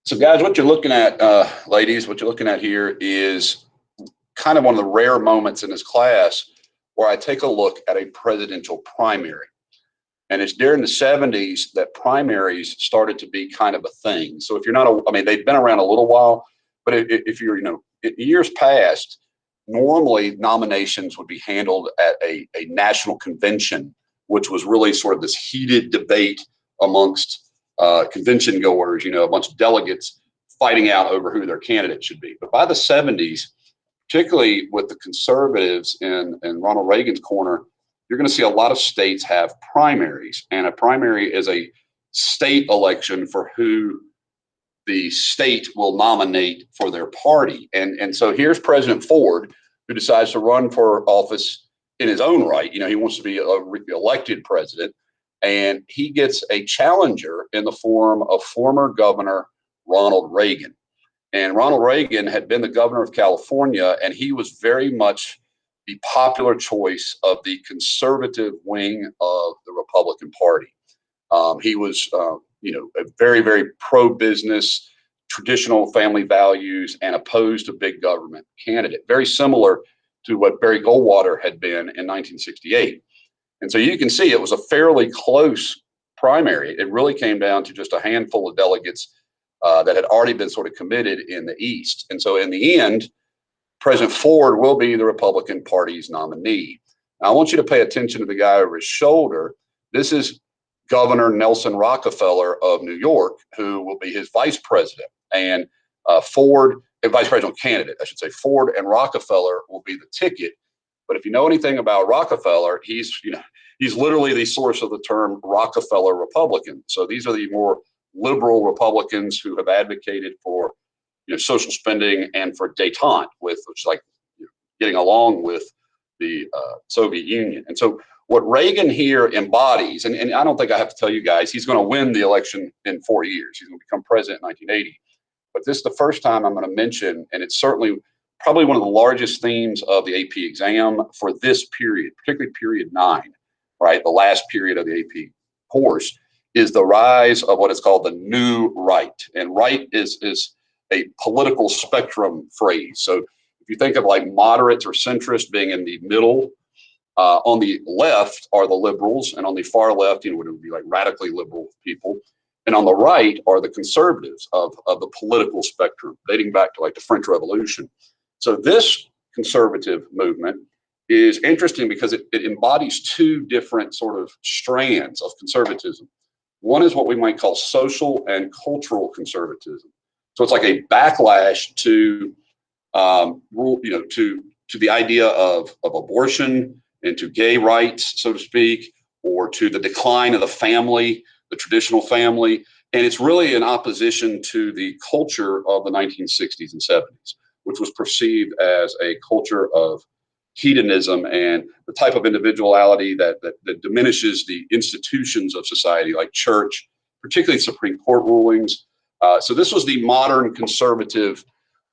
So guys, what you're looking at, ladies, what you're looking at here is kind of one of the rare moments in this class where I take a look at a presidential primary. And it's during the 70s that primaries started to be kind of a thing. So if you're not, I mean, they've been around a little while, but if you're, in years past, normally nominations would be handled at a national convention, which was really sort of this heated debate amongst convention goers, a bunch of delegates fighting out over who their candidate should be. But by the 70s, particularly with the conservatives in Ronald Reagan's corner, you're going to see a lot of states have primaries. And a primary is a state election for who the state will nominate for their party. And so here's President Ford, who decides to run for office in his own right. He wants to be elected president. And he gets a challenger in the form of former Governor Ronald Reagan. And Ronald Reagan had been the governor of California, and he was very much the popular choice of the conservative wing of the Republican Party. He was, a very, very pro-business, traditional family values, and opposed to big government candidate, very similar to what Barry Goldwater had been in 1968. And so you can see it was a fairly close primary. It really came down to just a handful of delegates that had already been sort of committed in the East. And so in the end, President Ford will be the Republican Party's nominee. Now, I want you to pay attention to the guy over his shoulder. This is Governor Nelson Rockefeller of New York, who will be his vice president. And Ford, a vice presidential candidate, I should say, Ford and Rockefeller will be the ticket. But if you know anything about Rockefeller, he's literally the source of the term Rockefeller Republican. So these are the more liberal Republicans who have advocated for social spending and for détente, which is like getting along with the Soviet Union. And so what Reagan here embodies, and I don't think I have to tell you guys, he's going to win the election in 4 years. He's going to become president in 1980. But this is the first time I'm going to mention, and it's certainly probably one of the largest themes of the AP exam for this period, particularly period 9, right? The last period of the AP course is the rise of what is called the new right. And right is a political spectrum phrase. So if you think of like moderates or centrists being in the middle, on the left are the liberals, and on the far left, it would be like radically liberal people. And on the right are the conservatives of the political spectrum, dating back to like the French Revolution. So this conservative movement is interesting because it embodies two different sort of strands of conservatism. One is what we might call social and cultural conservatism. So it's like a backlash to to the idea of abortion and to gay rights, so to speak, or to the decline of the family, the traditional family. And it's really in opposition to the culture of the 1960s and 70s, which was perceived as a culture of hedonism and the type of individuality that diminishes the institutions of society, like church, particularly Supreme Court rulings. So this was the modern conservative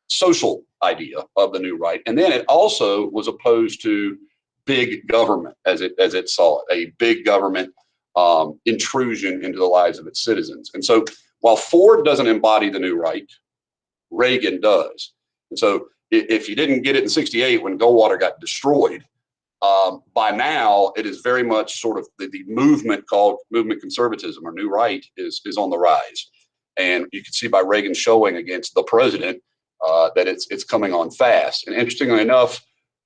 social idea of the new right. And then it also was opposed to big government as it saw it, a big government intrusion into the lives of its citizens. And so while Ford doesn't embody the new right, Reagan does. And so if you didn't get it in 68 when Goldwater got destroyed, by now it is very much sort of the movement called movement conservatism or new right is on the rise. And you can see by Reagan showing against the president that it's coming on fast. And interestingly enough,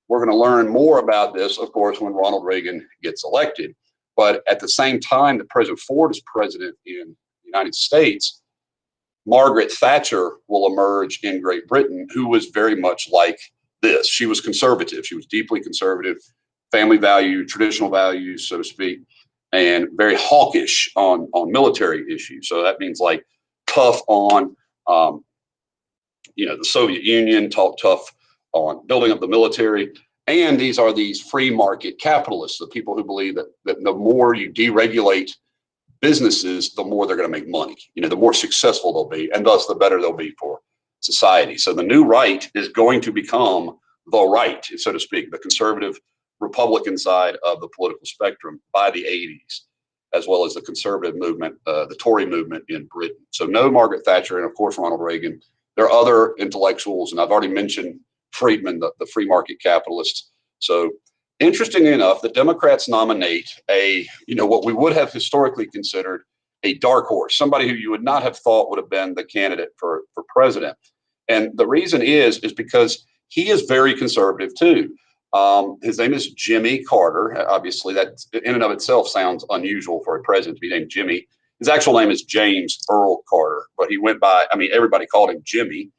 we're going to learn more about this, of course, when Ronald Reagan gets elected. But at the same time that President Ford is president in the United States, Margaret Thatcher will emerge in Great Britain, who was very much like this. She was conservative. She was deeply conservative, family value, traditional values, so to speak, and very hawkish on military issues. So that means like tough on, the Soviet Union, tough on building up the military. And these are these free market capitalists, the people who believe that the more you deregulate businesses, the more they're going to make money. The more successful they'll be, and thus the better they'll be for society. So the new right is going to become the right, so to speak, the conservative Republican side of the political spectrum by the 80s. as well as the conservative movement, the Tory movement in Britain. So no Margaret Thatcher and of course Ronald Reagan. There are other intellectuals, and I've already mentioned Friedman, the free market capitalists. So interestingly enough, the Democrats nominate what we would have historically considered a dark horse, somebody who you would not have thought would have been the candidate for president. And the reason is because he is very conservative too. His name is Jimmy Carter. Obviously, that in and of itself sounds unusual for a president to be named Jimmy. His actual name is James Earl Carter, but he went by, everybody called him Jimmy.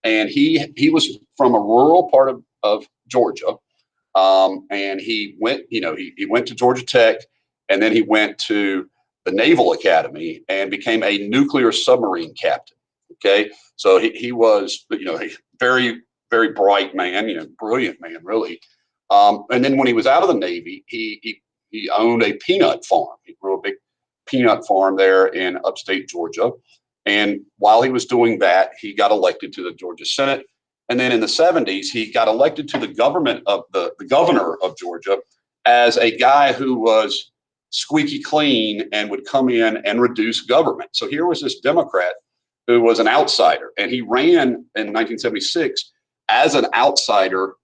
And he was from a rural part of Georgia. And he went, he went to Georgia Tech, and then he went to the Naval Academy and became a nuclear submarine captain. Okay. So he was, a very, very bright man, brilliant man, really. And then when he was out of the Navy, he owned a peanut farm. He grew a big peanut farm there in upstate Georgia. And while he was doing that, he got elected to the Georgia Senate. And then in the 70s, he got elected to the government of the governor of Georgia as a guy who was squeaky clean and would come in and reduce government. So here was this Democrat who was an outsider, and he ran in 1976 as an outsider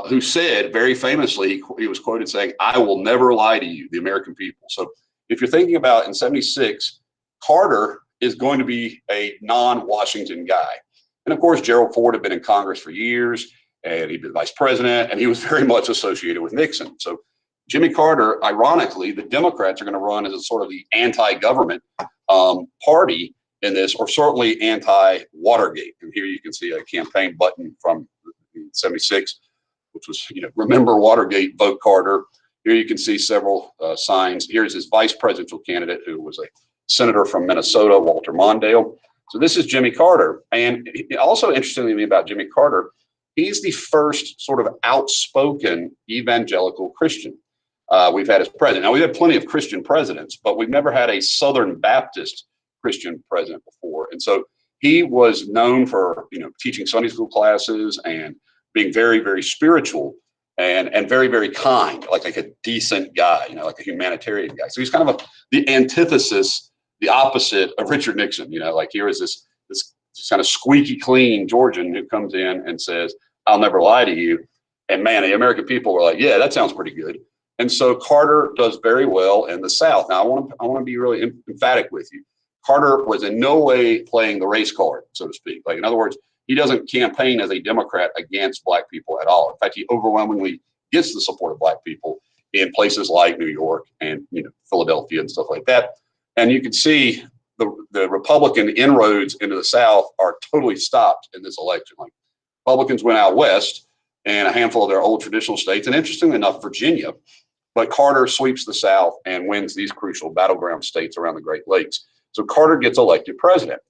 who said very famously, he was quoted saying, "I will never lie to you, the American people." So if you're thinking about in 76, Carter is going to be a non-Washington guy. And of course, Gerald Ford had been in Congress for years, and he'd been vice president, and he was very much associated with Nixon. So Jimmy Carter, ironically, the Democrats are going to run as a sort of the anti-government party in this, or certainly anti-Watergate. And here you can see a campaign button from 76, which was, remember Watergate, vote Carter. Here you can see several signs. Here's his vice presidential candidate, who was a senator from Minnesota, Walter Mondale. So this is Jimmy Carter. And also interestingly to me about Jimmy Carter, he's the first sort of outspoken evangelical Christian we've had as president. Now, we've had plenty of Christian presidents, but we've never had a Southern Baptist Christian president before. And so he was known for, teaching Sunday school classes and being very, very spiritual and very, very kind, like a decent guy, like a humanitarian guy. So he's kind of the antithesis, the opposite of Richard Nixon. Like here is this kind of squeaky clean Georgian who comes in and says, "I'll never lie to you." And man, the American people were like, "Yeah, that sounds pretty good." And so Carter does very well in the South. Now, I want to be really emphatic with you. Carter was in no way playing the race card, so to speak. Like, in other words, he doesn't campaign as a Democrat against Black people at all. In fact, he overwhelmingly gets the support of Black people in places like New York and Philadelphia and stuff like that. And you can see the Republican inroads into the South are totally stopped in this election. Like, Republicans went out west and a handful of their old traditional states, and interestingly enough, Virginia. But Carter sweeps the South and wins these crucial battleground states around the Great Lakes. So Carter gets elected president.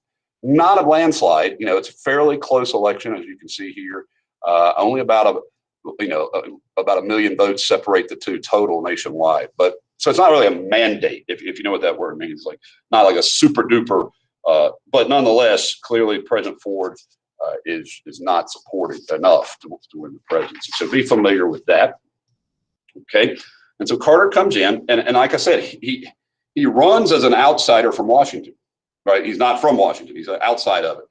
Not a landslide. It's a fairly close election, as you can see here. Only about a million votes separate the two total nationwide. But so it's not really a mandate, if you know what that word means. Like, not like a super duper, but nonetheless, clearly President Ford is not supported enough to win the presidency. So be familiar with that. Okay. And so Carter comes in, and like I said, he runs as an outsider from Washington, right? He's not from Washington. He's outside of it.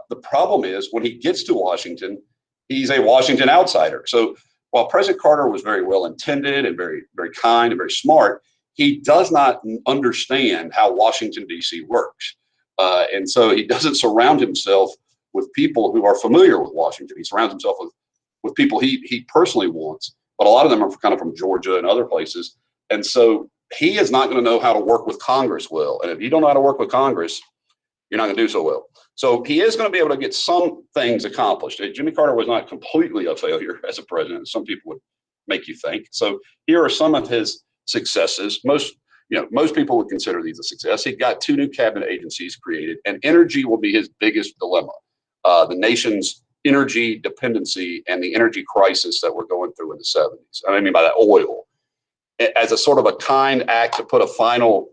The problem is when he gets to Washington, he's a Washington outsider. So while President Carter was very well intended and very, very kind and very smart, he does not understand how Washington, D.C. works. And so he doesn't surround himself with people who are familiar with Washington. He surrounds himself with people he personally wants, but a lot of them are kind of from Georgia and other places. And so he is not going to know how to work with Congress well. And if you don't know how to work with Congress, you're not going to do so well. So he is going to be able to get some things accomplished. Jimmy Carter was not completely a failure as a president, as some people would make you think. So here are some of his successes. Most people would consider these a success. He got 2 new cabinet agencies created, and energy will be his biggest dilemma. The nation's energy dependency and the energy crisis that we're going through in the 70s. I mean by that, oil. As a sort of a kind act to put a final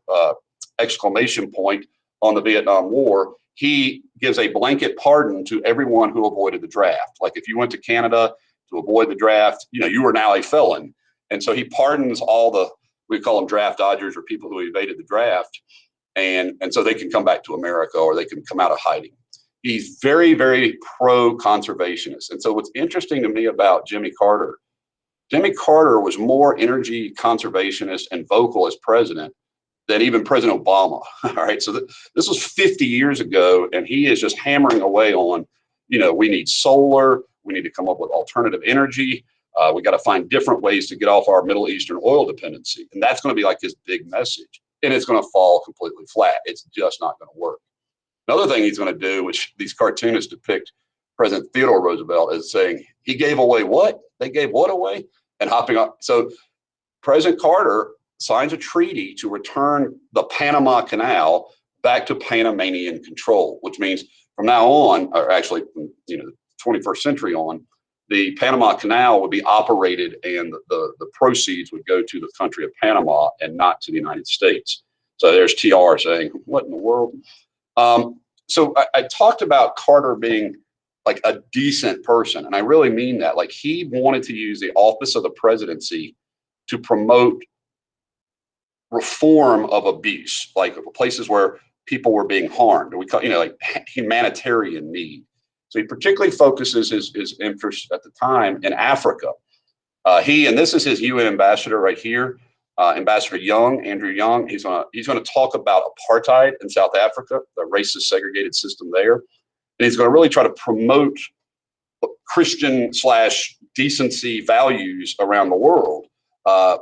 exclamation point on the Vietnam War, he gives a blanket pardon to everyone who avoided the draft. Like, if you went to Canada to avoid the draft, you were now a felon. And so he pardons all the we call them draft dodgers, or people who evaded the draft, and so they can come back to America or they can come out of hiding. He's very, very pro-conservationist. And so what's interesting to me about Jimmy Carter was more energy conservationist and vocal as president than even President Obama. All right, so this was 50 years ago, and he is just hammering away on, we need solar, we need to come up with alternative energy, we got to find different ways to get off our Middle Eastern oil dependency, and that's going to be like his big message, and it's going to fall completely flat. It's just not going to work. Another thing he's going to do, which these cartoonists depict President Theodore Roosevelt as saying, he gave away what? They gave what away? And hopping up. So President Carter signs a treaty to return the Panama Canal back to Panamanian control, which means from now on, or actually, the 21st century on, the Panama Canal would be operated, and the proceeds would go to the country of Panama and not to the United States. So there's TR saying, what in the world? So I talked about Carter being like a decent person, and I really mean that. Like, he wanted to use the office of the presidency to promote reform of abuse, like places where people were being harmed, and we call, like humanitarian need. So he particularly focuses his interest at the time in Africa. And this is his UN ambassador right here, Ambassador Young, Andrew Young. He's going to talk about apartheid in South Africa, the racist segregated system there. And he's going to really try to promote Christian / decency values around the world,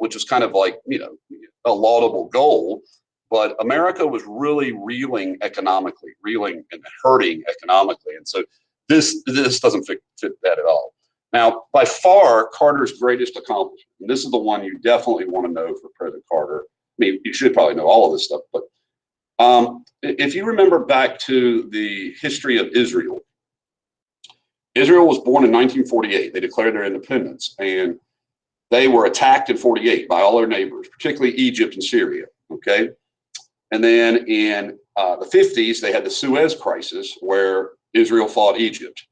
which was kind of like, a laudable goal. But America was really reeling economically, reeling and hurting economically. And so this doesn't fit that at all. Now, by far, Carter's greatest accomplishment, and this is the one you definitely want to know for President Carter. I mean, you should probably know all of this stuff, but if you remember back to the history of Israel, Israel was born in 1948. They declared their independence, and they were attacked in 48 by all their neighbors, particularly Egypt and Syria, okay? And then in the 50s, they had the Suez Crisis, where Israel fought Egypt,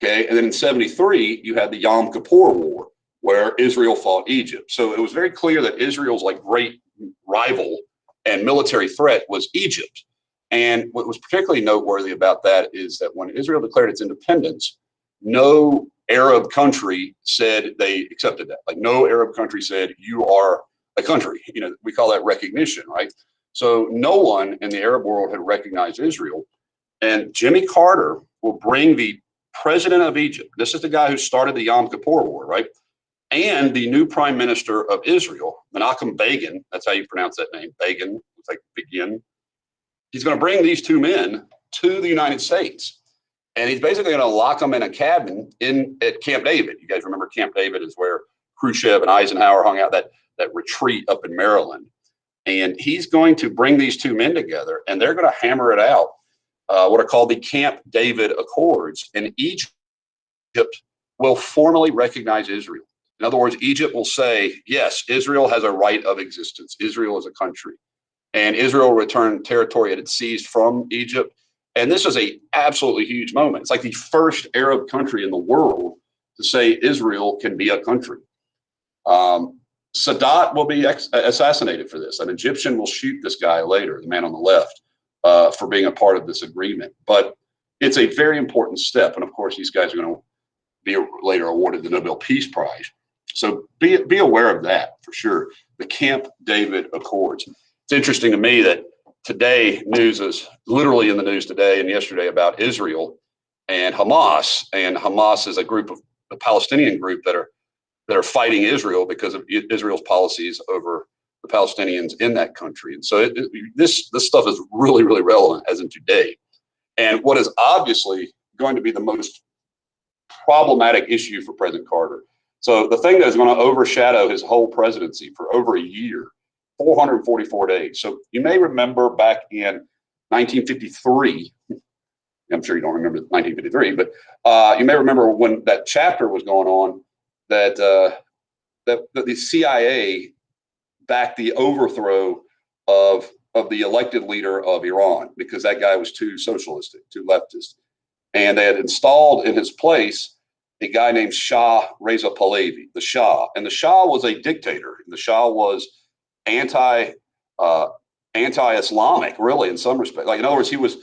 okay? And then in 73, you had the Yom Kippur War, where Israel fought Egypt. So it was very clear that Israel's like great rival and military threat was Egypt. And what was particularly noteworthy about that is that when Israel declared its independence, no Arab country said they accepted that. Like, no Arab country said, you are a country. We call that recognition, right? So no one in the Arab world had recognized Israel. And Jimmy Carter will bring the president of Egypt. This is the guy who started the Yom Kippur War, right? And the new prime minister of Israel, Menachem Begin, that's how you pronounce that name, Begin, it's like begin. He's going to bring these two men to the United States. And he's basically going to lock them in a cabin at Camp David. You guys remember Camp David is where Khrushchev and Eisenhower hung out, that retreat up in Maryland. And he's going to bring these two men together, and they're going to hammer it out, what are called the Camp David Accords. And Egypt will formally recognize Israel. In other words, Egypt will say, yes, Israel has a right of existence. Israel is a country. And Israel returned territory it had seized from Egypt. And this is a absolutely huge moment. It's like the first Arab country in the world to say Israel can be a country. Sadat will be assassinated for this. An Egyptian will shoot this guy later, the man on the left, for being a part of this agreement. But it's a very important step. And of course, these guys are going to be later awarded the Nobel Peace Prize. So be aware of that for sure. The Camp David Accords. It's interesting to me that today news is literally in the news today and yesterday about Israel and Hamas. And Hamas is a Palestinian group that are fighting Israel because of Israel's policies over the Palestinians in that country. And so this stuff is really, really relevant as in today. And what is obviously going to be the most problematic issue for President Carter. So the thing that is going to overshadow his whole presidency for over a year, 444 days. So you may remember back in 1953, I'm sure you don't remember 1953, but you may remember when that chapter was going on that the CIA backed the overthrow of the elected leader of Iran because that guy was too socialistic, too leftist. And they had installed in his place a guy named Shah Reza Pahlavi, the Shah. And the Shah was a dictator. The Shah was anti uh, anti-Islamic, really, in some respect. Like, in other words, he was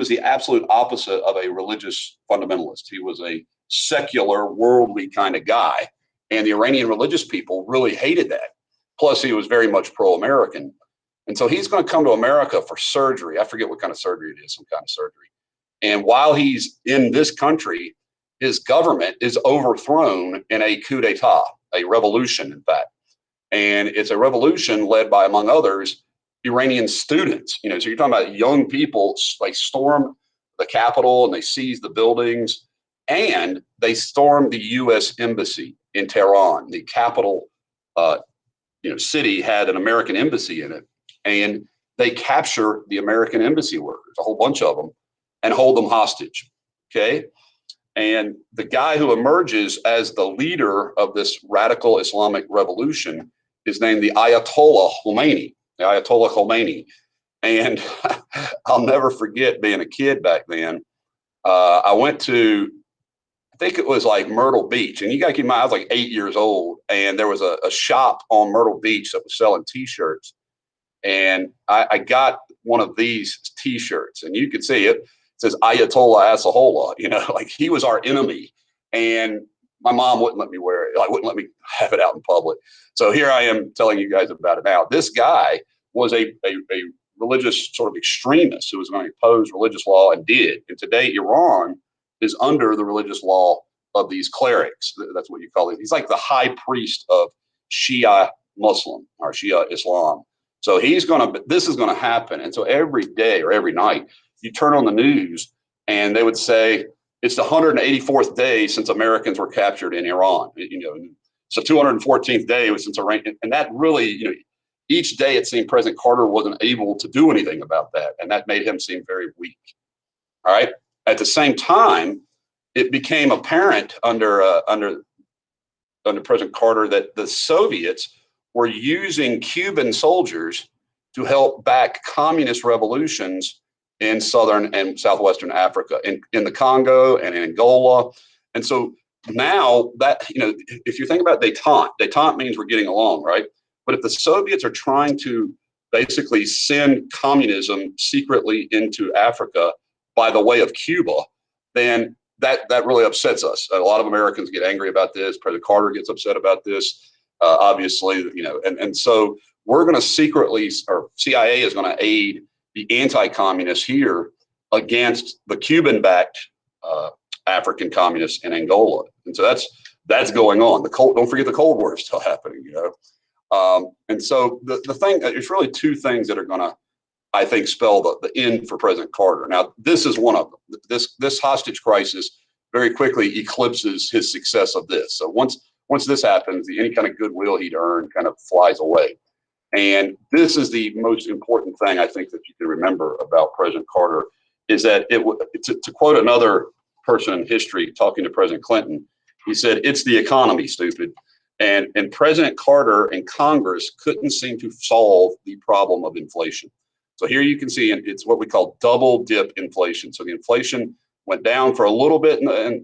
the absolute opposite of a religious fundamentalist. He was a secular, worldly kind of guy, and the Iranian religious people really hated that. Plus, he was very much pro-American, and so he's going to come to America for surgery. I forget what kind of surgery it is, some kind of surgery. And while he's in this country, his government is overthrown in a coup d'état, a revolution, in fact. And it's a revolution led by, among others, Iranian students. You know, so you're talking about young people. They storm the Capitol and they seize the buildings, and they storm the U.S. embassy in Tehran. The capital, city had an American embassy in it, and they capture the American embassy workers, a whole bunch of them, and hold them hostage. Okay. And the guy who emerges as the leader of this radical Islamic revolution is named the Ayatollah Khomeini. The Ayatollah Khomeini. And I'll never forget being a kid back then. I went to, I think it was like Myrtle Beach. And you got to keep in mind, I was like 8 years old. And there was a shop on Myrtle Beach that was selling T-shirts. And I got one of these T-shirts. And you could see it. It says Ayatollah Asahola, like he was our enemy. And my mom wouldn't let me wear it. Like, wouldn't let me have it out in public. So here I am telling you guys about it now. This guy was a religious sort of extremist who was going to oppose religious law, and did. And today Iran is under the religious law of these clerics. That's what you call it. He's like the high priest of Shia Muslim or Shia Islam. So this is going to happen. And so every day or every night, you turn on the news and they would say it's the 184th day since Americans were captured in Iran. So 214th day was since Iran, and that really, each day it seemed President Carter wasn't able to do anything about that, and that made him seem very weak. All right. At the same time, it became apparent under President Carter that the Soviets were using Cuban soldiers to help back communist revolutions in southern and southwestern Africa, in the Congo and in Angola. And so now that, if you think about detente means we're getting along, right? But if the Soviets are trying to basically send communism secretly into Africa by the way of Cuba, then that really upsets us. A lot of Americans get angry about this. President Carter gets upset about this, obviously, and so we're going to secretly, or CIA is going to aid the anti-communists here against the Cuban-backed African communists in Angola. And so that's going on. Don't forget the Cold War is still happening, and so the thing, it's really two things that are going to, I think, spell the end for President Carter. Now, this is one of them. This hostage crisis very quickly eclipses his success of this. So once this happens, any kind of goodwill he'd earned kind of flies away. And this is the most important thing I think that you can remember about President Carter, is that to quote another person in history talking to President Clinton, he said, "It's the economy, stupid." And President Carter and Congress couldn't seem to solve the problem of inflation. So here you can see it's what we call double dip inflation. So the inflation went down for a little bit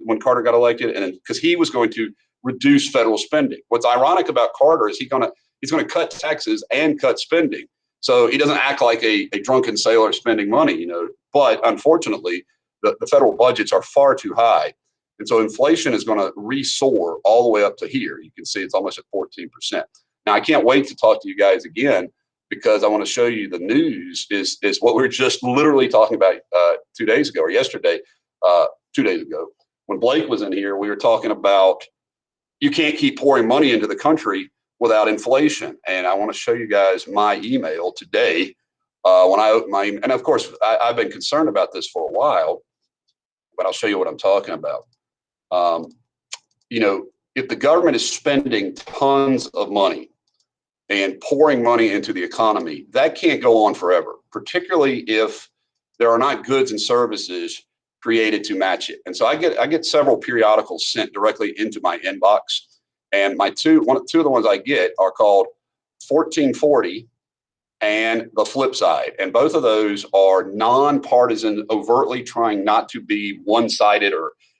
when Carter got elected, and because he was going to reduce federal spending. What's ironic about Carter is he's going to cut taxes and cut spending. So he doesn't act like a drunken sailor spending money, But unfortunately, the federal budgets are far too high. And so inflation is going to re-soar all the way up to here. You can see it's almost at 14%. Now, I can't wait to talk to you guys again, because I want to show you the news is what we were just literally talking about 2 days ago, or yesterday, 2 days ago. When Blake was in here, we were talking about you can't keep pouring money into the country without inflation. And I want to show you guys my email today. When I open my email, and of course, I've been concerned about this for a while, but I'll show you what I'm talking about. If the government is spending tons of money and pouring money into the economy, that can't go on forever, particularly if there are not goods and services created to match it. And so I get several periodicals sent directly into my inbox, and two of the ones I get are called 1440 and The Flip Side. And both of those are nonpartisan, overtly trying not to be one-sided.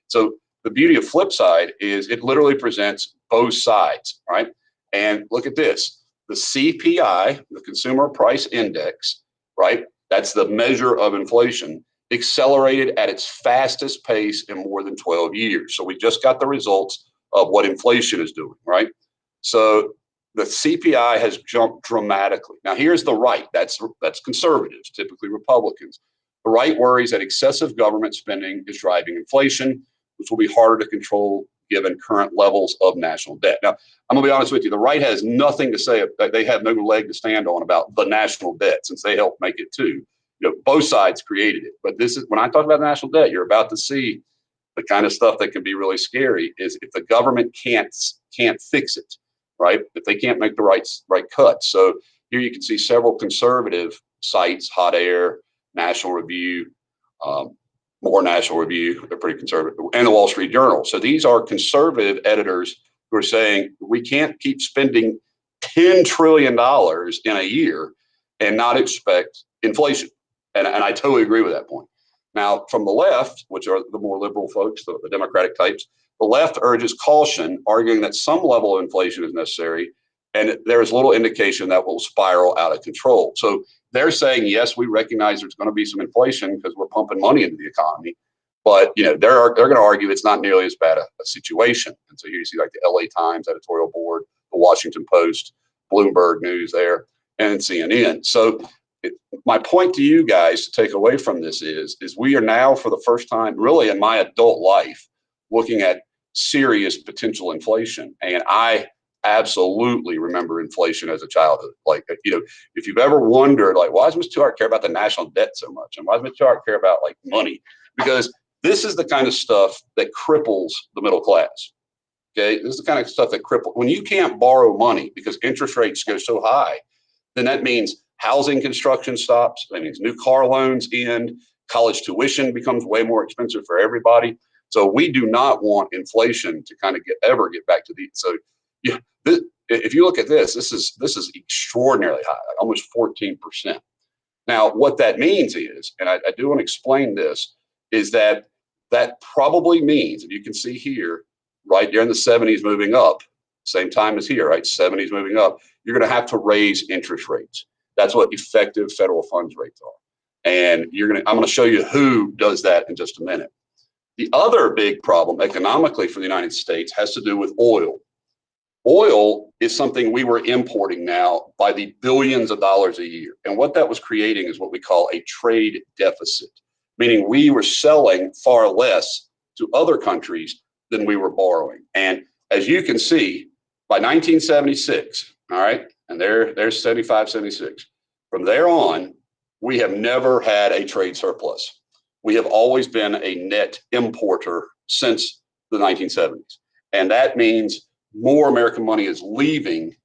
So the beauty of Flip Side is it literally presents both sides, right? And look at this. the CPI, the Consumer Price Index, right? That's the measure of inflation, accelerated at its fastest pace in more than 12 years. So we just got the results of what inflation is doing, right? So the CPI has jumped dramatically. Now here's the right, that's conservatives, typically Republicans. The right worries that excessive government spending is driving inflation, which will be harder to control given current levels of national debt. Now, I'm gonna be honest with you, the right has nothing to say, they have no leg to stand on about the national debt since they helped make it too. You know, both sides created it. But this is, when I talk about national debt, you're about to see the kind of stuff that can be really scary is if the government can't fix it, right? If they can't make the right cuts. So here you can see several conservative sites, Hot Air, National Review, more National Review, they're pretty conservative, and the Wall Street Journal. So these are conservative editors who are saying we can't keep spending $10 trillion in a year and not expect inflation. And I totally agree with that point. Now, from the left, which are the more liberal folks, the Democratic types, the left urges caution, arguing that some level of inflation is necessary, and there is little indication that will spiral out of control. So they're saying, yes, we recognize there's going to be some inflation because we're pumping money into the economy, but you know they're going to argue it's not nearly as bad a situation. And so here you see like the LA Times editorial board, the Washington Post, Bloomberg News there, and CNN. So my point to you guys to take away from this is we are now for the first time really in my adult life looking at serious potential inflation. And I absolutely remember inflation as a childhood. Like, you know, if you've ever wondered, like, why does Mr. Touart care about the national debt so much? And why does Mr. Touart care about like money? Because this is the kind of stuff that cripples the middle class. Okay, this is the kind of stuff that cripples. When you can't borrow money because interest rates go so high, then that means housing construction stops. That means new car loans end. College tuition becomes way more expensive for everybody. So we do not want inflation to kind of ever get back to these. So yeah, if you look at this is extraordinarily high, like almost 14%. Now, what that means is, and I do want to explain this, is that probably means, and you can see here, right during the 70s moving up, same time as here, right? 70s moving up, you're going to have to raise interest rates. That's what effective federal funds rates are. And I'm going to show you who does that in just a minute. The other big problem economically for the United States has to do with oil. Oil is something we were importing now by the billions of dollars a year. And what that was creating is what we call a trade deficit, meaning we were selling far less to other countries than we were borrowing. And as you can see, by 1976, all right, and there's 75, 76. From there on, we have never had a trade surplus. We have always been a net importer since the 1970s. And that means more American money is leaving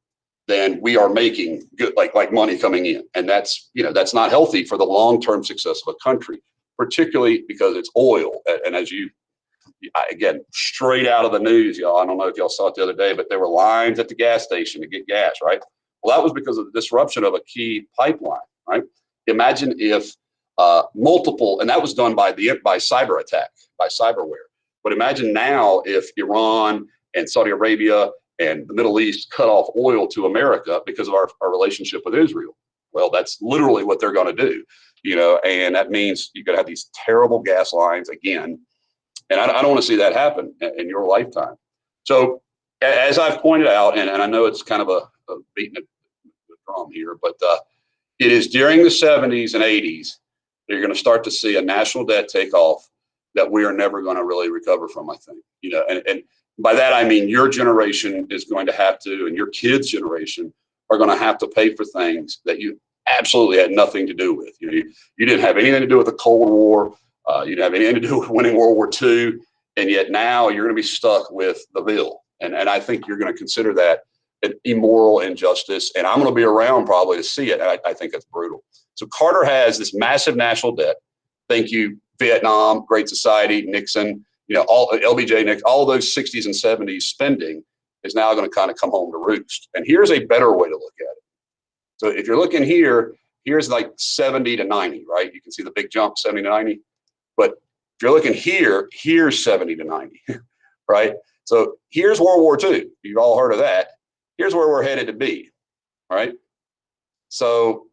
than we are making good, like money coming in. And that's, you know, that's not healthy for the long-term success of a country, particularly because it's oil. And as you, again, straight out of the news, y'all, I don't know if y'all saw it the other day, but there were lines at the gas station to get gas, right? Well, that was because of the disruption of a key pipeline, right? Imagine if multiple, and that was done by cyber attack, by cyberware. But imagine now if Iran and Saudi Arabia and the Middle East cut off oil to America because of our relationship with Israel. Well, that's literally what they're going to do, you know, and that means you're going to have these terrible gas lines again. And I don't want to see that happen in your lifetime. So as I've pointed out, and I know it's kind of a beating a drum here, but it is during the 70s and 80s that you're going to start to see a national debt take off that we are never going to really recover from, I think. You know, and by that, I mean your generation is going to have to, and your kids' generation are going to have to pay for things that you absolutely had nothing to do with. You know, you didn't have anything to do with the Cold War. You didn't have anything to do with winning World War II. And yet now you're going to be stuck with the bill. And I think you're going to consider that an immoral injustice. And I'm going to be around probably to see it. And I think that's brutal. So Carter has this massive national debt. Thank you, Vietnam, Great Society, Nixon, you know, all LBJ, Nixon, all of those 60s and 70s spending is now going to kind of come home to roost. And here's a better way to look at it. So if you're looking here, here's like 70 to 90, right? You can see the big jump, 70 to 90. But if you're looking here, here's 70 to 90, right? So here's World War II. You've all heard of that. Here's where we're headed to be, right? So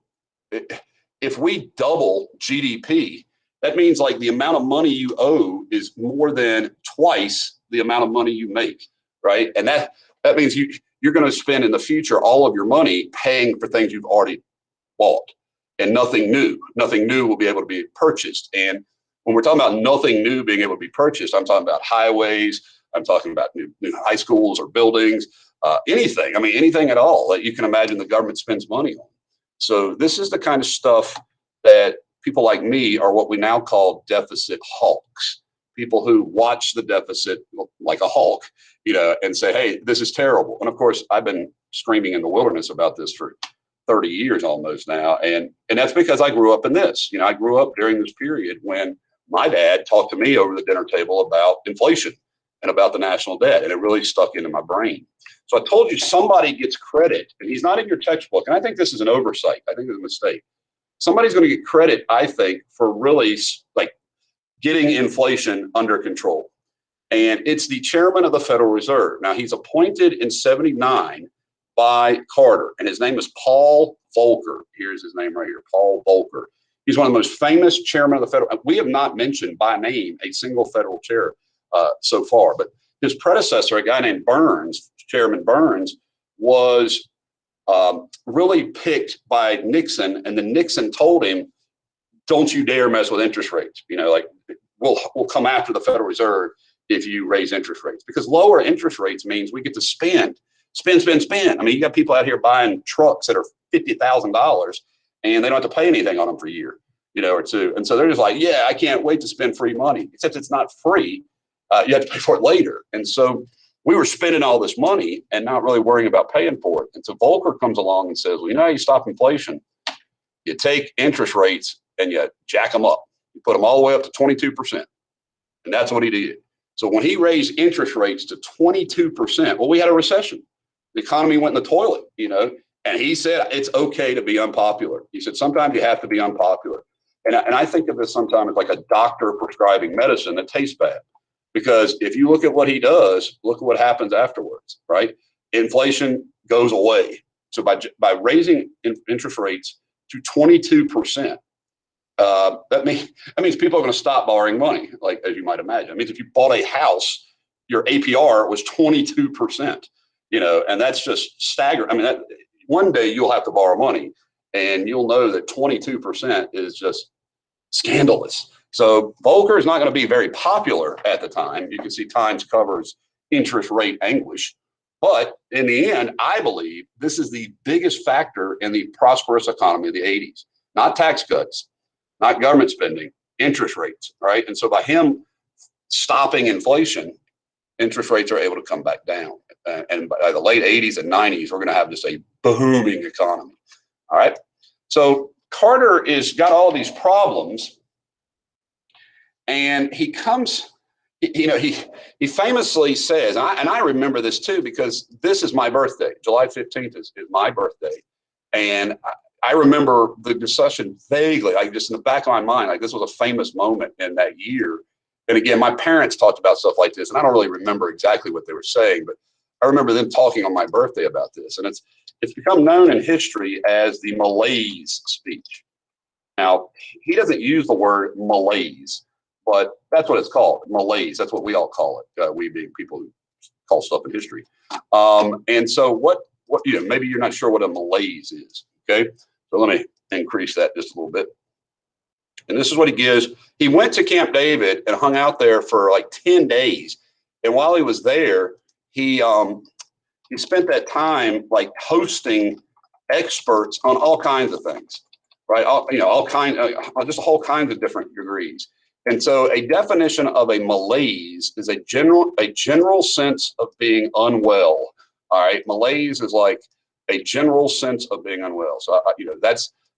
if we double GDP, that means like the amount of money you owe is more than twice the amount of money you make, right? And that means you're going to spend in the future all of your money paying for things you've already bought, and nothing new will be able to be purchased. And when we're talking about nothing new being able to be purchased, I'm talking about highways, I'm talking about new high schools or buildings, anything. I mean, anything at all that you can imagine the government spends money on. So this is the kind of stuff that people like me are what we now call deficit hawks. People who watch the deficit like a hawk, and say, hey, this is terrible. And of course, I've been screaming in the wilderness about this for 30 years almost now. And that's because I grew up in this. I grew up during this period when my dad talked to me over the dinner table about inflation and about the national debt. And it really stuck into my brain. So I told you somebody gets credit, and he's not in your textbook. And I think this is an oversight. I think it's a mistake. Somebody's going to get credit, I think, for really like getting inflation under control. And it's the chairman of the Federal Reserve. Now, he's appointed in 79 by Carter, and his name is Paul Volcker. Here's his name right here, Paul Volcker. He's one of the most famous chairmen of the Federal. We have not mentioned by name a single federal chair so far, but his predecessor, a guy named Burns, Chairman Burns, was really picked by Nixon, and then Nixon told him, "Don't you dare mess with interest rates. Like we'll come after the Federal Reserve if you raise interest rates, because lower interest rates means we get to spend. I mean, you got people out here buying trucks that are $50,000 and they don't have to pay anything on them for a year, or two. And so they're just like, yeah, I can't wait to spend free money, except it's not free. You have to pay for it later. And so we were spending all this money and not really worrying about paying for it. And so Volcker comes along and says, well, how you stop inflation? You take interest rates and you jack them up. You put them all the way up to 22%. And that's what he did. So when he raised interest rates to 22%, well, we had a recession. The economy went in the toilet, and he said, it's okay to be unpopular. He said, sometimes you have to be unpopular. And I think of this sometimes as like a doctor prescribing medicine that tastes bad. Because if you look at what he does, look at what happens afterwards, right? Inflation goes away. So by raising interest rates to 22%, that means people are going to stop borrowing money, like, as you might imagine. It means if you bought a house, your APR was 22%, and that's just staggering. I mean, that one day you'll have to borrow money, and you'll know that 22% is just scandalous. So Volcker is not going to be very popular at the time. You can see Times covers interest rate anguish. But in the end, I believe this is the biggest factor in the prosperous economy of the 80s. Not tax cuts, not government spending, interest rates, right? And so by him stopping inflation, interest rates are able to come back down. And by the late 80s and 90s, we're going to have just a booming economy, all right? So Carter is got all these problems, and he comes, he famously says, and I remember this too, because this is my birthday. July 15th is my birthday. And I remember the discussion vaguely, like just in the back of my mind, like this was a famous moment in that year. And again, my parents talked about stuff like this, and I don't really remember exactly what they were saying, but I remember them talking on my birthday about this. And it's become known in history as the malaise speech. Now, he doesn't use the word malaise, but that's what it's called, malaise. That's what we all call it, we being people who call stuff in history. And so what maybe you're not sure what a malaise is, okay? So let me increase that just a little bit. And this is what he gives. He went to Camp David and hung out there for like 10 days. And while he was there, he spent that time like hosting experts on all kinds of things, right? Just all kinds of different degrees. And so a definition of a malaise is a general sense of being unwell. All right, malaise is like a general sense of being unwell. So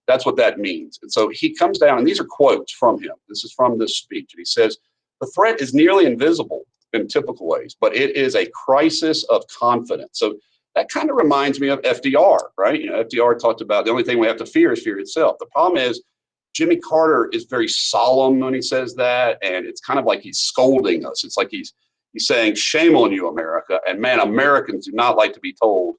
that's what that means. And so he comes down, and these are quotes from him. This is from this speech, and he says, "The threat is nearly invisible in typical ways, but it is a crisis of confidence." So that kind of reminds me of FDR, right? FDR talked about the only thing we have to fear is fear itself. The problem is Jimmy Carter is very solemn when he says that, and it's kind of like he's scolding us. It's like he's saying, shame on you, America. And man, Americans do not like to be told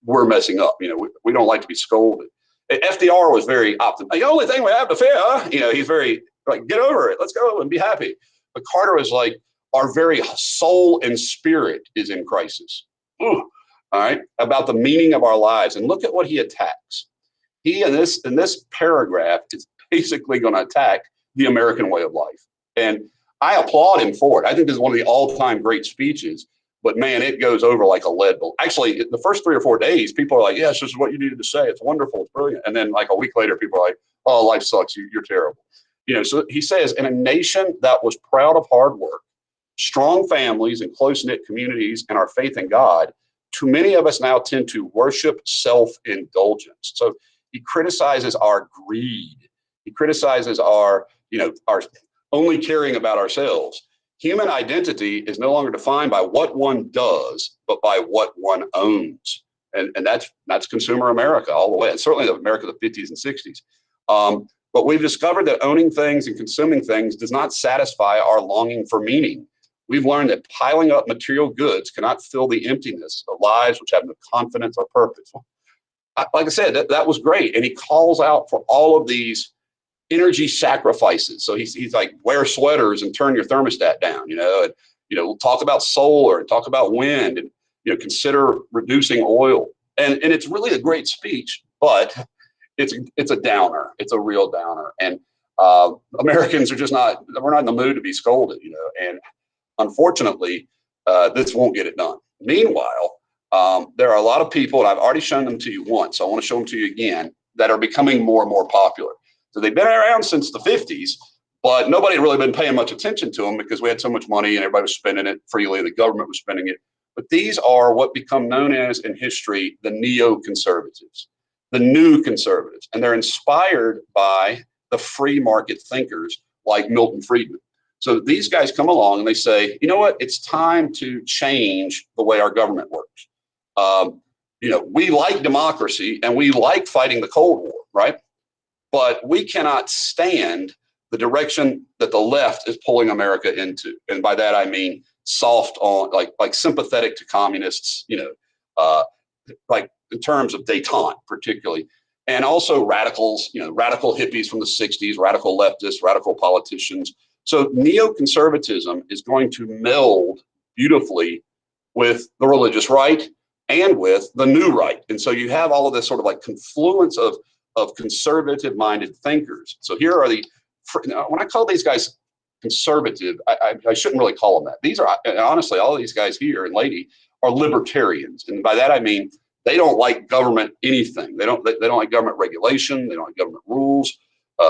we're messing up. We don't like to be scolded. FDR was very optimistic. The only thing we have to fear, he's very like, get over it. Let's go and be happy. But Carter was like, our very soul and spirit is in crisis. Ooh, all right, about the meaning of our lives. And look at what he attacks. He, in this paragraph, is basically going to attack the American way of life. And I applaud him for it. I think this is one of the all-time great speeches. But man, it goes over like a lead balloon. Actually, the first 3 or 4 days, people are like, yes, this is what you needed to say. It's wonderful. It's brilliant. And then like a week later, people are like, oh, life sucks. You're terrible. So he says, in a nation that was proud of hard work, strong families and close-knit communities, and our faith in God, too many of us now tend to worship self-indulgence. So he criticizes our greed. He criticizes our only caring about ourselves. Human identity is no longer defined by what one does, but by what one owns. And that's consumer America all the way. And certainly the America of the 50s and 60s. But we've discovered that owning things and consuming things does not satisfy our longing for meaning. We've learned that piling up material goods cannot fill the emptiness of lives which have no confidence or purpose. Like I said, that was great. And he calls out for all of these energy sacrifices. So he's like, wear sweaters and turn your thermostat down, and talk about solar and talk about wind, and consider reducing oil. And it's really a great speech, but it's a downer. It's a real downer. And Americans are we're not in the mood to be scolded, and unfortunately, this won't get it done. Meanwhile, there are a lot of people, and I've already shown them to you once, so I want to show them to you again, that are becoming more and more popular. So they've been around since the 50s, but nobody had really been paying much attention to them because we had so much money and everybody was spending it freely. The government was spending it. But these are what become known as in history the neoconservatives, the new conservatives. And they're inspired by the free market thinkers like Milton Friedman. So these guys come along and they say, you know what, it's time to change the way our government works. We like democracy and we like fighting the Cold War, right? But we cannot stand the direction that the left is pulling America into. And by that, I mean soft on, like sympathetic to communists, like in terms of détente particularly. And also radicals, radical hippies from the 60s, radical leftists, radical politicians. So neoconservatism is going to meld beautifully with the religious right and with the new right. And so you have all of this sort of like confluence of conservative-minded thinkers. So here are when I call these guys conservative, I shouldn't really call them that. These are, honestly, all of these guys here and lady are libertarians. And by that, I mean, they don't like government anything. They don't like government regulation. They don't like government rules,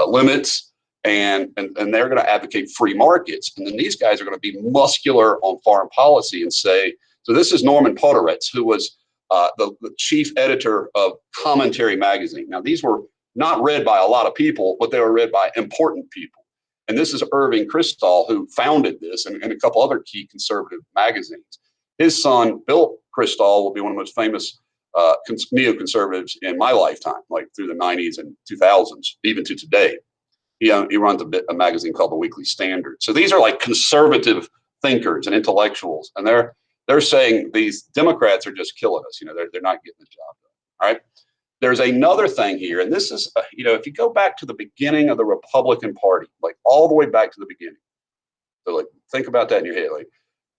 limits, and they're going to advocate free markets. And then these guys are going to be muscular on foreign policy and say, so this is Norman Podhoretz, who was the chief editor of Commentary magazine. Now, these were not read by a lot of people, but they were read by important people. And this is Irving Kristol, who founded this and a couple other key conservative magazines. His son, Bill Kristol, will be one of the most famous neoconservatives in my lifetime, like through the 90s and 2000s, even to today. He runs a magazine called The Weekly Standard. So these are like conservative thinkers and intellectuals, and they're saying these Democrats are just killing us. They're not getting the job done. All right. There's another thing here, and this is, if you go back to the beginning of the Republican Party, like all the way back to the beginning, so like think about that in your head, like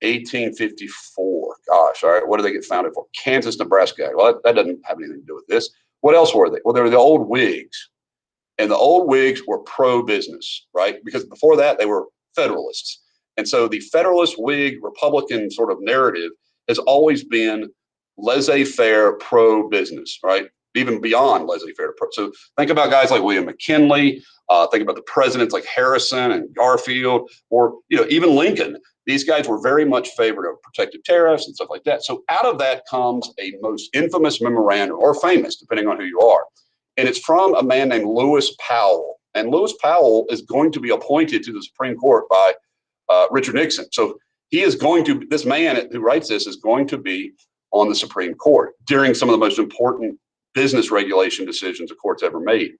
1854. Gosh, all right. What did they get founded for? Kansas, Nebraska. Well, that doesn't have anything to do with this. What else were they? Well, they were the old Whigs, and the old Whigs were pro-business, right? Because before that, they were Federalists. And so the Federalist Whig Republican sort of narrative has always been laissez-faire pro-business, right? Even beyond laissez-faire. So think about guys like William McKinley, think about the presidents like Harrison and Garfield, or even Lincoln. These guys were very much favored of protective tariffs and stuff like that. So out of that comes a most infamous memorandum, or famous, depending on who you are. And it's from a man named Lewis Powell. And Lewis Powell is going to be appointed to the Supreme Court by Richard Nixon. So this man who writes this is going to be on the Supreme Court during some of the most important business regulation decisions the court's ever made.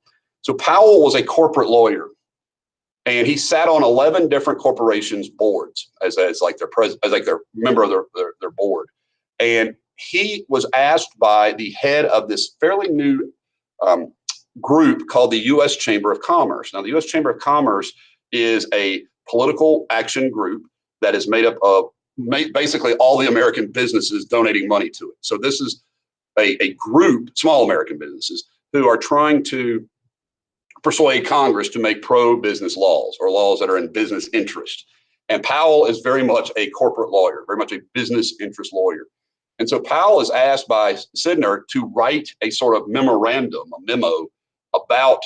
So Powell was a corporate lawyer, and he sat on 11 different corporations' boards as like their member of their board. And he was asked by the head of this fairly new group called the U.S. Chamber of Commerce. Now, the U.S. Chamber of Commerce is a political action group that is made up of basically all the American businesses donating money to it. So this is a group, small American businesses, who are trying to persuade Congress to make pro-business laws or laws that are in business interest. And Powell is very much a corporate lawyer, very much a business interest lawyer. And so Powell is asked by Sidner to write a sort of memorandum, a memo about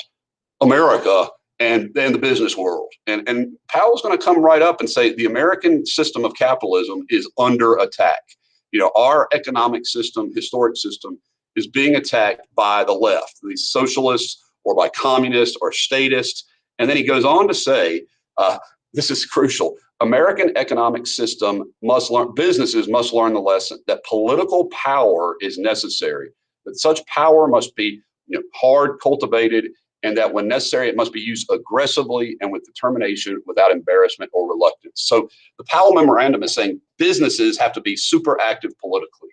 America and then the business world. And Powell's going to come right up and say the American system of capitalism is under attack. You know, our economic system, historic system, is being attacked by the left, these socialists, or by communists or statists. And then he goes on to say, this is crucial, American economic system must learn, businesses must learn the lesson that political power is necessary, that such power must be hard cultivated, and that when necessary, it must be used aggressively and with determination without embarrassment or reluctance. So the Powell Memorandum is saying businesses have to be super active politically.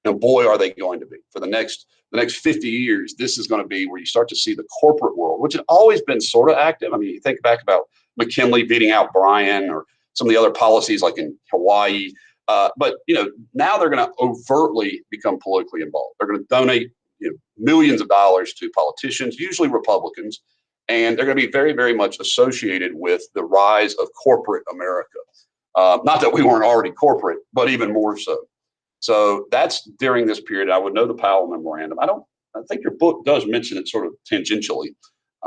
And boy, are they going to be. For the next 50 years, this is going to be where you start to see the corporate world, which has always been sort of active. I mean, you think back about McKinley beating out Bryan or some of the other policies like in Hawaii. But now they're going to overtly become politically involved. They're going to donate millions of dollars to politicians, usually Republicans, and they're going to be very, very much associated with the rise of corporate America. Not that we weren't already corporate, but even more so. So that's during this period. I would know the Powell Memorandum. I think your book does mention it sort of tangentially.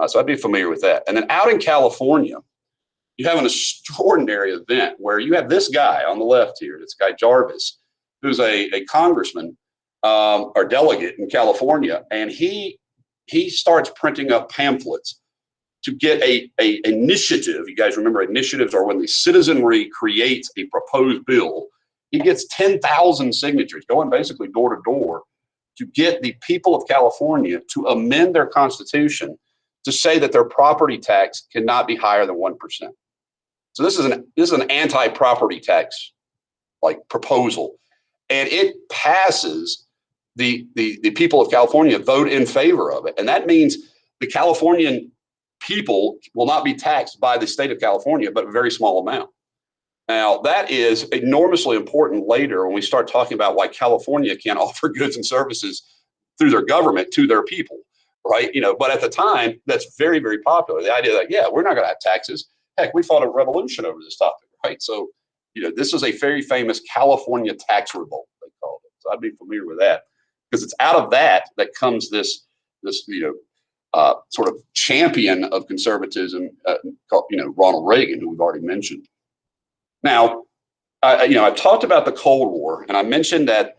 So I'd be familiar with that. And then out in California, you have an extraordinary event where you have this guy on the left here, this guy Jarvis, who's a congressman or delegate in California. And he starts printing up pamphlets to get a initiative. You guys remember initiatives are when the citizenry creates a proposed bill. He gets 10,000 signatures going basically door to door to get the people of California to amend their constitution to say that their property tax cannot be higher than 1%. So this is an anti-property tax like proposal, and it passes. The people of California vote in favor of it, and that means the Californian people will not be taxed by the state of California, but a very small amount. Now, that is enormously important later when we start talking about why California can't offer goods and services through their government to their people, right? But at the time, that's very, very popular. The idea that, yeah, we're not going to have taxes. Heck, we fought a revolution over this topic, right? So, this is a very famous California tax revolt, they called it. So I'd be familiar with that because it's out of that comes this sort of champion of conservatism, called, Ronald Reagan, who we've already mentioned. Now, I talked about the Cold War, and I mentioned that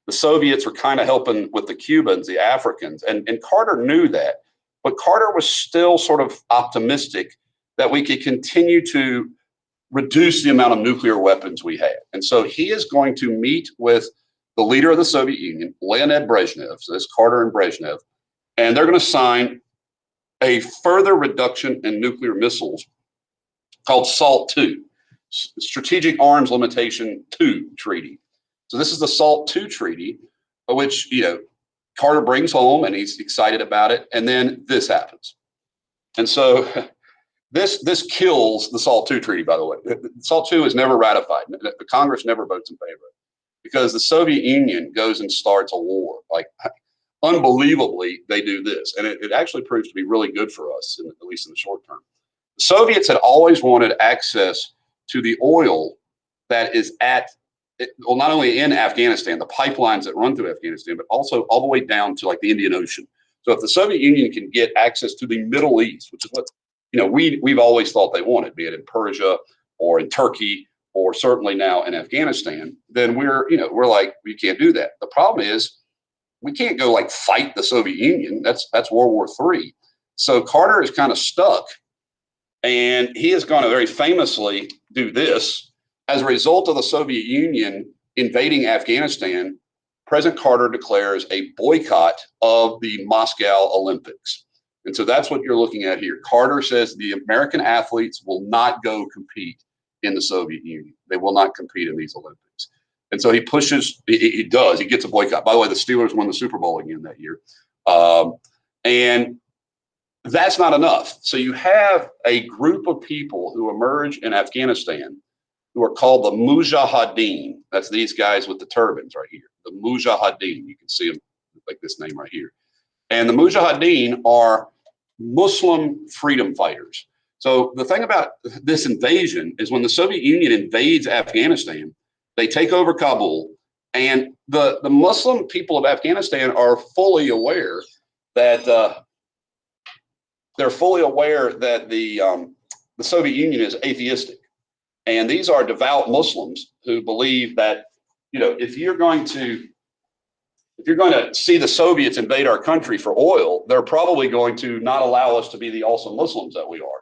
the Soviets were kind of helping with the Cubans, the Africans, and Carter knew that, but Carter was still sort of optimistic that we could continue to reduce the amount of nuclear weapons we had. And so he is going to meet with the leader of the Soviet Union, Leonid Brezhnev, so that's Carter and Brezhnev, and they're going to sign a further reduction in nuclear missiles called SALT II, Strategic Arms Limitation II Treaty. So this is the SALT II Treaty, which Carter brings home, and he's excited about it. And then this happens, and so this kills the SALT II Treaty. By the way, SALT II is never ratified. The Congress never votes in favor of it because the Soviet Union goes and starts a war. Like unbelievably, they do this, and it actually proves to be really good for us, at least in the short term. The Soviets had always wanted access to the oil that is not only in Afghanistan, the pipelines that run through Afghanistan, but also all the way down to like the Indian Ocean. So if the Soviet Union can get access to the Middle East, which is what we've always thought they wanted, be it in Persia or in Turkey or certainly now in Afghanistan, then we're like, we can't do that. The problem is we can't go like fight the Soviet Union. That's World War III. So Carter is kind of stuck. And he is going to very famously do this. As a result of the Soviet Union invading Afghanistan, President Carter declares a boycott of the Moscow Olympics. And so that's what you're looking at here. Carter says the American athletes will not go compete in the Soviet Union. They will not compete in these Olympics. And so he pushes, he gets a boycott. By the way, the Steelers won the Super Bowl again that year. And that's not enough. So you have a group of people who emerge in Afghanistan who are called the Mujahideen. That's these guys with the turbans right here. The Mujahideen. You can see them like this name right here. And the Mujahideen are Muslim freedom fighters. So the thing about this invasion is when the Soviet Union invades Afghanistan, they take over Kabul, and the Muslim people of Afghanistan are fully aware that the Soviet Union is atheistic, and these are devout Muslims who believe that, you know, if you're going to see the Soviets invade our country for oil, they're probably going to not allow us to be the awesome Muslims that we are.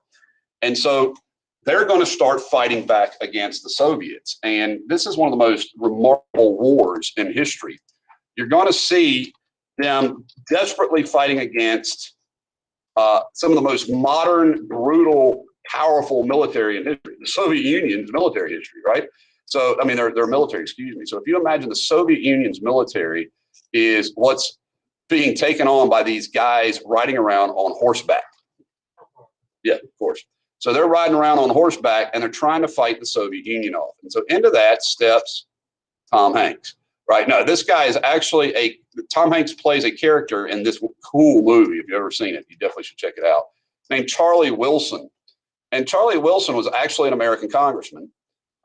And so they're going to start fighting back against the Soviets. And this is one of the most remarkable wars in history. You're going to see them desperately fighting against some of the most modern, brutal, powerful military in history, the Soviet Union's military history, right? So, I mean, their military, excuse me. So if you imagine the Soviet Union's military is what's being taken on by these guys riding around on horseback. Yeah, of course. So they're riding around on horseback and they're trying to fight the Soviet Union off. And so into that steps Tom Hanks, right? No, this guy is actually Tom Hanks plays a character in this cool movie. If you've ever seen it, you definitely should check it out. Named Charlie Wilson. And Charlie Wilson was actually an American congressman.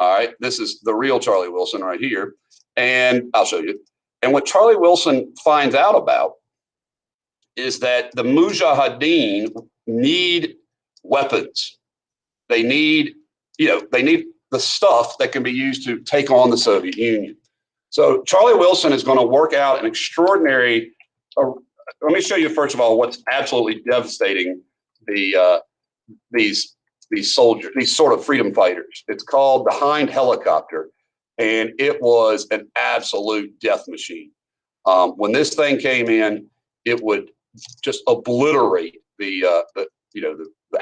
All right, this is the real Charlie Wilson right here. And I'll show you. And what Charlie Wilson finds out about is that the Mujahideen need weapons. They need the stuff that can be used to take on the Soviet Union. So Charlie Wilson is going to work out an extraordinary. Let me show you first of all what's absolutely devastating these soldiers, these sort of freedom fighters. It's called the Hind helicopter, and it was an absolute death machine. When this thing came in, it would just obliterate the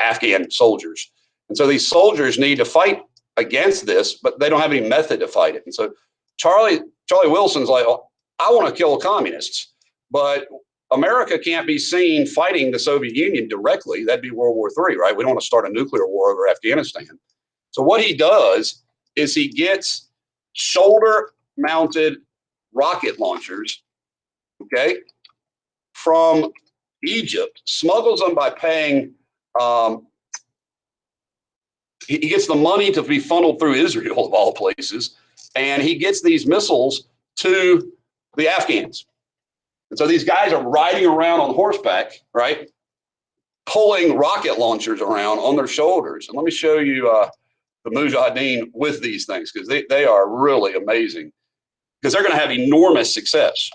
Afghan soldiers. And so these soldiers need to fight against this, but they don't have any method to fight it. And so Charlie Wilson's like, oh, I want to kill communists, but America can't be seen fighting the Soviet Union directly. That'd be World War III, right? We don't want to start a nuclear war over Afghanistan. So what he does is he gets shoulder-mounted rocket launchers, okay, from Egypt, smuggles them by paying. He gets the money to be funneled through Israel, of all places, and he gets these missiles to the Afghans. And so these guys are riding around on horseback, right, pulling rocket launchers around on their shoulders. And let me show you the Mujahideen with these things, because they are really amazing, because they're going to have enormous success.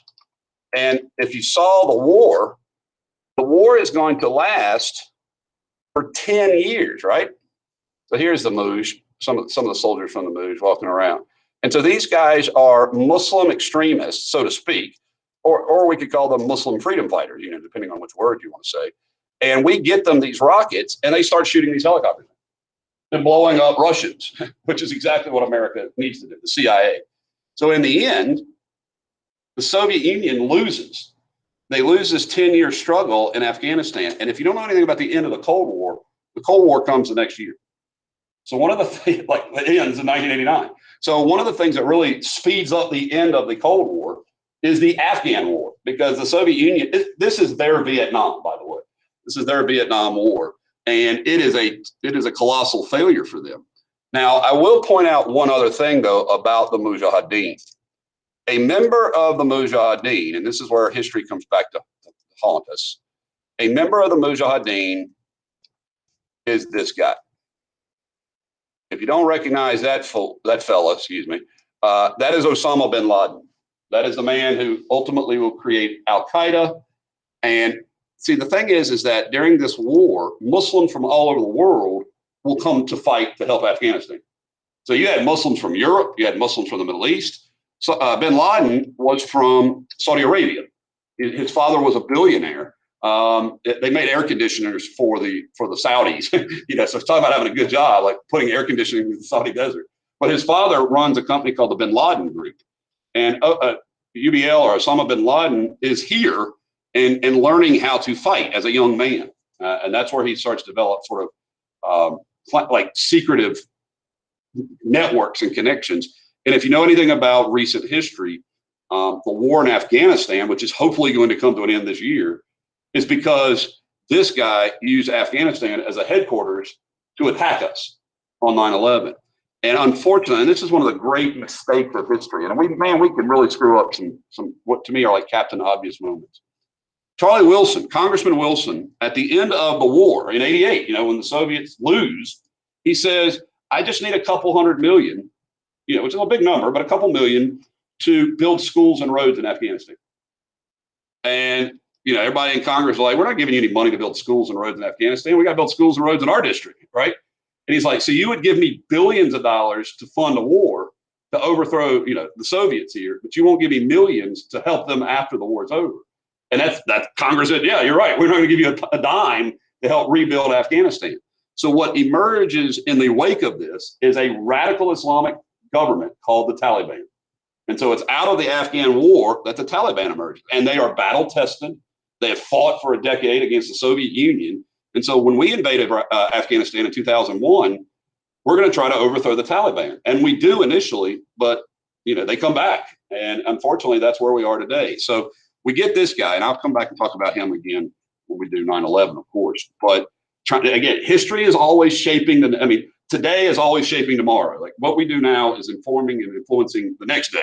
And if you saw the war is going to last for 10 years, right? So here's the Muj, some of the soldiers from the Muj walking around. And so these guys are Muslim extremists, so to speak, or we could call them Muslim freedom fighters, depending on which word you want to say. And we get them these rockets, and they start shooting these helicopters and blowing up Russians, which is exactly what America needs to do, the CIA. So in the end, the Soviet Union loses. They lose this 10-year struggle in Afghanistan. And if you don't know anything about the end of the Cold War comes the next year. So one of the things, it ends in 1989. So one of the things that really speeds up the end of the Cold War is the Afghan War, because the Soviet Union, this is their Vietnam, by the way. This is their Vietnam War, and it is a colossal failure for them. Now, I will point out one other thing, though, about the Mujahideen. A member of the Mujahideen, and this is where history comes back to haunt us, a member of the Mujahideen is this guy. If you don't recognize that fella, excuse me, that is Osama bin Laden. That is the man who ultimately will create Al-Qaeda. And see, the thing is that during this war, Muslims from all over the world will come to fight to help Afghanistan. So you had Muslims from Europe, you had Muslims from the Middle East. So bin Laden was from Saudi Arabia. His father was a billionaire. They made air conditioners for the Saudis. So talk about having a good job, like putting air conditioning in the Saudi desert. But his father runs a company called the Bin Laden Group. And UBL or Osama bin Laden is here and learning how to fight as a young man. And that's where he starts to develop sort of like secretive networks and connections. And if you know anything about recent history, the war in Afghanistan, which is hopefully going to come to an end this year, is because this guy used Afghanistan as a headquarters to attack us on 9/11. And unfortunately, and this is one of the great mistakes of history, and we can really screw up some what to me are like Captain Obvious moments. Charlie Wilson, Congressman Wilson, at the end of the war in '88, when the Soviets lose, he says, I just need a couple $100 million, which is a big number, but a couple million to build schools and roads in Afghanistan. And, everybody in Congress is like, we're not giving you any money to build schools and roads in Afghanistan. We got to build schools and roads in our district, right? And he's like, so you would give me billions of dollars to fund a war to overthrow, the Soviets here, but you won't give me millions to help them after the war's over. And that's Congress said, yeah, you're right. We're not going to give you a dime to help rebuild Afghanistan. So what emerges in the wake of this is a radical Islamic government called the Taliban. And so it's out of the Afghan war that the Taliban emerged. And they are battle tested. They have fought for a decade against the Soviet Union. And so when we invaded Afghanistan in 2001, we're going to try to overthrow the Taliban. And we do initially, but they come back. And unfortunately, that's where we are today. So we get this guy, and I'll come back and talk about him again when we do 9/11, of course. But again, history is always shaping today is always shaping tomorrow. Like what we do now is informing and influencing the next day.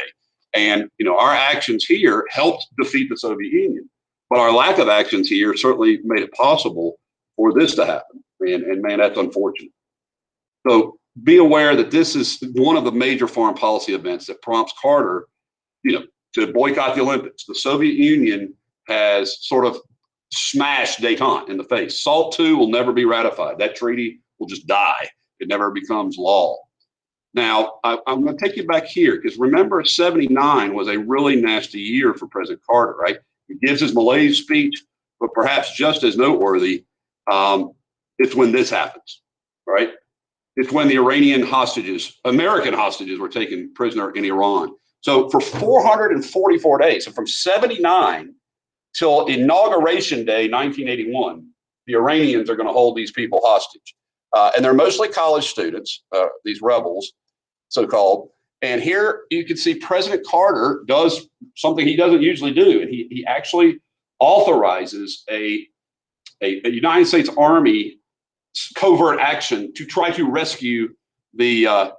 And, our actions here helped defeat the Soviet Union, but our lack of actions here certainly made it possible for this to happen. And man, that's unfortunate. So be aware that this is one of the major foreign policy events that prompts Carter, to boycott the Olympics. The Soviet Union has sort of smashed détente in the face. SALT II will never be ratified. That treaty will just die. It never becomes law. Now, I'm going to take you back here because remember, 79 was a really nasty year for President Carter, right? He gives his Malaise speech, but perhaps just as noteworthy, it's when this happens, right? It's when the American hostages were taken prisoner in Iran. So for 444 days, so from 79 till Inauguration Day, 1981, the Iranians are going to hold these people hostage. And they're mostly college students, these rebels, so-called. And here you can see President Carter does something he doesn't usually do. And he actually authorizes a United States Army covert action to try to rescue the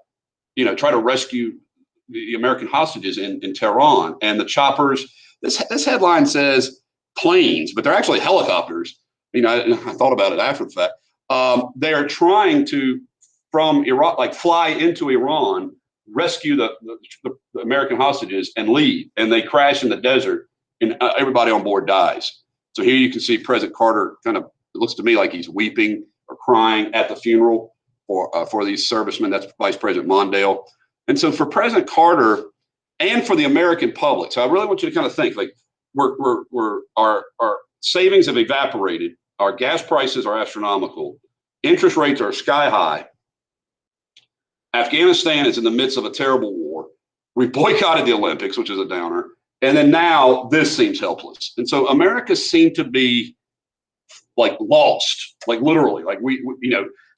American hostages in Tehran. And the choppers, this headline says planes, but they're actually helicopters. I thought about it after the fact. They are trying to, from Iraq, like fly into Iran, rescue the American hostages and leave. And they crash in the desert and everybody on board dies. So here you can see President Carter it looks to me like he's weeping or crying at the funeral for these servicemen. That's Vice President Mondale. And so for President Carter and for the American public, so I really want you to kind of think like our savings have evaporated. Our gas prices are astronomical. Interest rates are sky high. Afghanistan is in the midst of a terrible war. We boycotted the Olympics, which is a downer. And then now this seems helpless. And so America seemed to be like lost, like literally, like we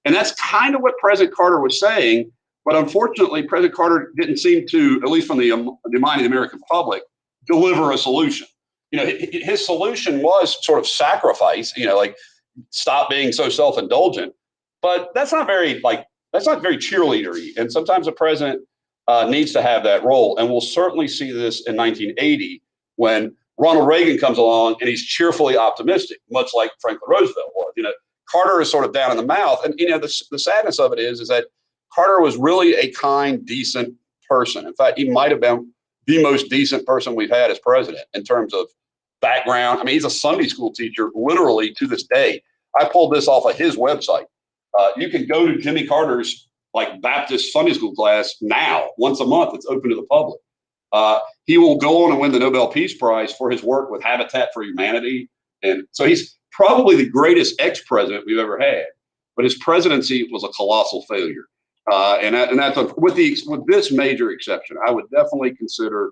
and that's kind of what President Carter was saying. But unfortunately, President Carter didn't seem to, at least from the mind of the American public, deliver a solution. His solution was sort of sacrifice, like stop being so self-indulgent. But that's not very cheerleadery. And sometimes a president needs to have that role. And we'll certainly see this in 1980 when Ronald Reagan comes along and he's cheerfully optimistic, much like Franklin Roosevelt was. Carter is sort of down in the mouth. And, the sadness of it is that Carter was really a kind, decent person. In fact, he might have been the most decent person we've had as president in terms of background. I mean, he's a Sunday school teacher, literally to this day. I pulled this off of his website. You can go to Jimmy Carter's Baptist Sunday school class now, once a month. It's open to the public. He will go on and win the Nobel Peace Prize for his work with Habitat for Humanity. And so he's probably the greatest ex-president we've ever had. But his presidency was a colossal failure. And that's with this major exception. I would definitely consider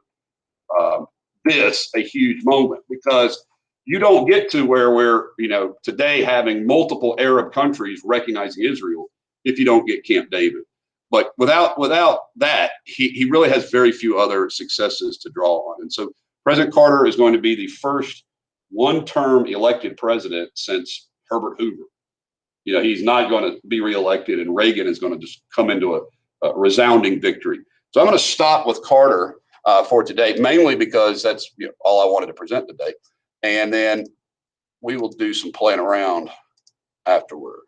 this a huge moment, because you don't get to where we're, today having multiple Arab countries recognizing Israel if you don't get Camp David. But without that, he really has very few other successes to draw on. And so President Carter is going to be the first one-term elected president since Herbert Hoover. He's not going to be reelected, and Reagan is going to just come into a resounding victory. So I'm going to stop with Carter for today, mainly because that's all I wanted to present today. And then we will do some playing around afterward.